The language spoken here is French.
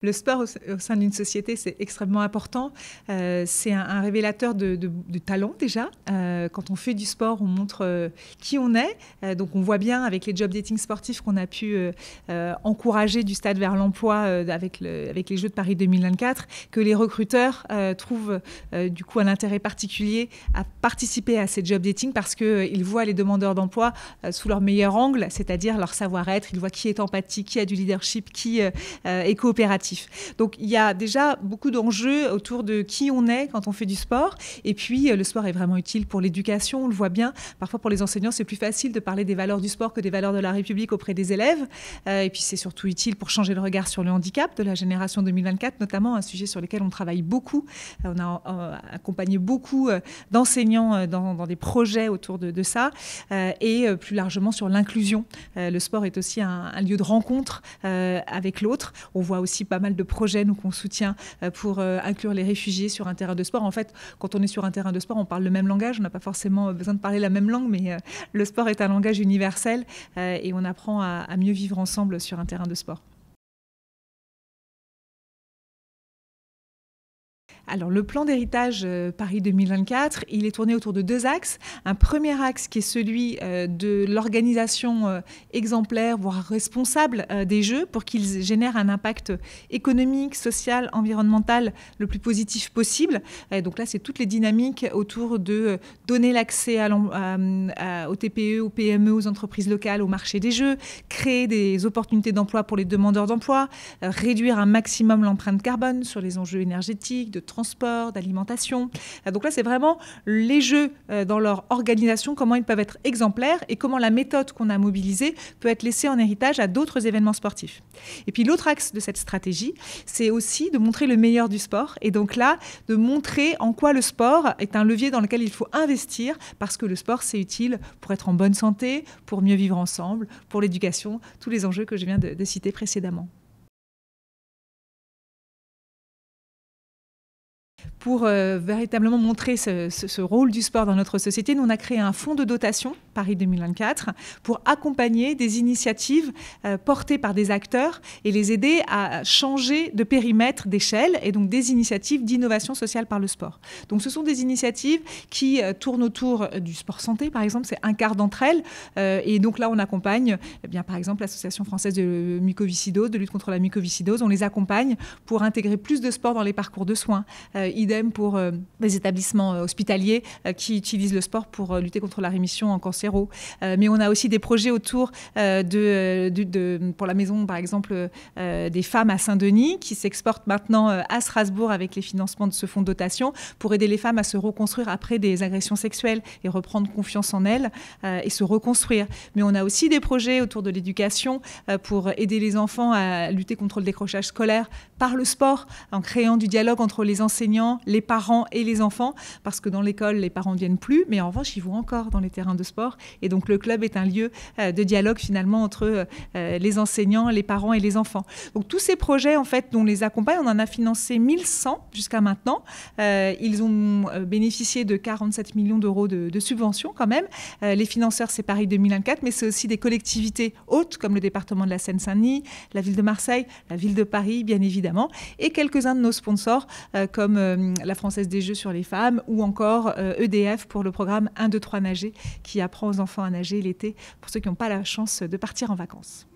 Le sport au sein d'une société, c'est extrêmement important. C'est un révélateur de talent déjà. Quand on fait du sport, on montre qui on est. Donc on voit bien avec les job dating sportifs qu'on a pu encourager du stade vers l'emploi avec les Jeux de Paris 2024, que les recruteurs trouvent du coup un intérêt particulier à participer à ces job dating parce qu'ils voient les demandeurs d'emploi sous leur meilleur angle, c'est-à-dire leur savoir-être. Ils voient qui est empathique, qui a du leadership, qui est coopératif. Donc il y a déjà beaucoup d'enjeux autour de qui on est quand on fait du sport. Et puis le sport est vraiment utile pour l'éducation, on le voit bien. Parfois pour les enseignants, c'est plus facile de parler des valeurs du sport que des valeurs de la République auprès des élèves. Et puis c'est surtout utile pour changer le regard sur le handicap de la génération 2024, notamment un sujet sur lequel on travaille beaucoup. On a accompagné beaucoup d'enseignants dans des projets autour de ça. Et plus largement sur l'inclusion. Le sport est aussi un lieu de rencontre avec l'autre. On voit aussi pas mal de projets, nous, qu'on soutient pour inclure les réfugiés sur un terrain de sport. En fait, quand on est sur un terrain de sport, on parle le même langage. On n'a pas forcément besoin de parler la même langue, mais le sport est un langage universel et on apprend à mieux vivre ensemble sur un terrain de sport. Alors, le plan d'héritage Paris 2024, il est tourné autour de deux axes. Un premier axe qui est celui de l'organisation exemplaire, voire responsable des Jeux pour qu'ils génèrent un impact économique, social, environnemental le plus positif possible. Donc là, c'est toutes les dynamiques autour de donner l'accès aux TPE, aux PME, aux entreprises locales, au marché des Jeux, créer des opportunités d'emploi pour les demandeurs d'emploi, réduire un maximum l'empreinte carbone sur les enjeux énergétiques, de transport, d'alimentation. Donc là, c'est vraiment les Jeux dans leur organisation, comment ils peuvent être exemplaires et comment la méthode qu'on a mobilisée peut être laissée en héritage à d'autres événements sportifs. Et puis l'autre axe de cette stratégie, c'est aussi de montrer le meilleur du sport et donc là, de montrer en quoi le sport est un levier dans lequel il faut investir parce que le sport, c'est utile pour être en bonne santé, pour mieux vivre ensemble, pour l'éducation, tous les enjeux que je viens de citer précédemment. Pour véritablement montrer ce rôle du sport dans notre société, nous, on a créé un fonds de dotation, Paris 2024, pour accompagner des initiatives portées par des acteurs et les aider à changer de périmètre, d'échelle, et donc des initiatives d'innovation sociale par le sport. Donc ce sont des initiatives qui tournent autour du sport santé, par exemple, c'est un quart d'entre elles. Et donc là, on accompagne, par exemple, l'Association française de mucoviscidose, de lutte contre la mucoviscidose. On les accompagne pour intégrer plus de sport dans les parcours de soins. Idem pour les établissements hospitaliers qui utilisent le sport pour lutter contre la rémission en cancéro. Mais on a aussi des projets autour pour la maison, par exemple, des femmes à Saint-Denis qui s'exportent maintenant à Strasbourg avec les financements de ce fonds de dotation pour aider les femmes à se reconstruire après des agressions sexuelles et reprendre confiance en elles et se reconstruire. Mais on a aussi des projets autour de l'éducation pour aider les enfants à lutter contre le décrochage scolaire par le sport, en créant du dialogue entre les enseignants, les parents et les enfants, parce que dans l'école, les parents ne viennent plus, mais en revanche, ils vont encore dans les terrains de sport. Et donc, le club est un lieu de dialogue, finalement, entre les enseignants, les parents et les enfants. Donc, tous ces projets, en fait, on les accompagne. On en a financé 1100 jusqu'à maintenant. Ils ont bénéficié de 47 millions d'euros de subventions, quand même. Les financeurs, c'est Paris 2024, mais c'est aussi des collectivités hautes, comme le département de la Seine-Saint-Denis, la ville de Marseille, la ville de Paris, bien évidemment, et quelques-uns de nos sponsors, comme la Française des Jeux sur les femmes ou encore EDF pour le programme 1, 2, 3 nager qui apprend aux enfants à nager l'été pour ceux qui n'ont pas la chance de partir en vacances.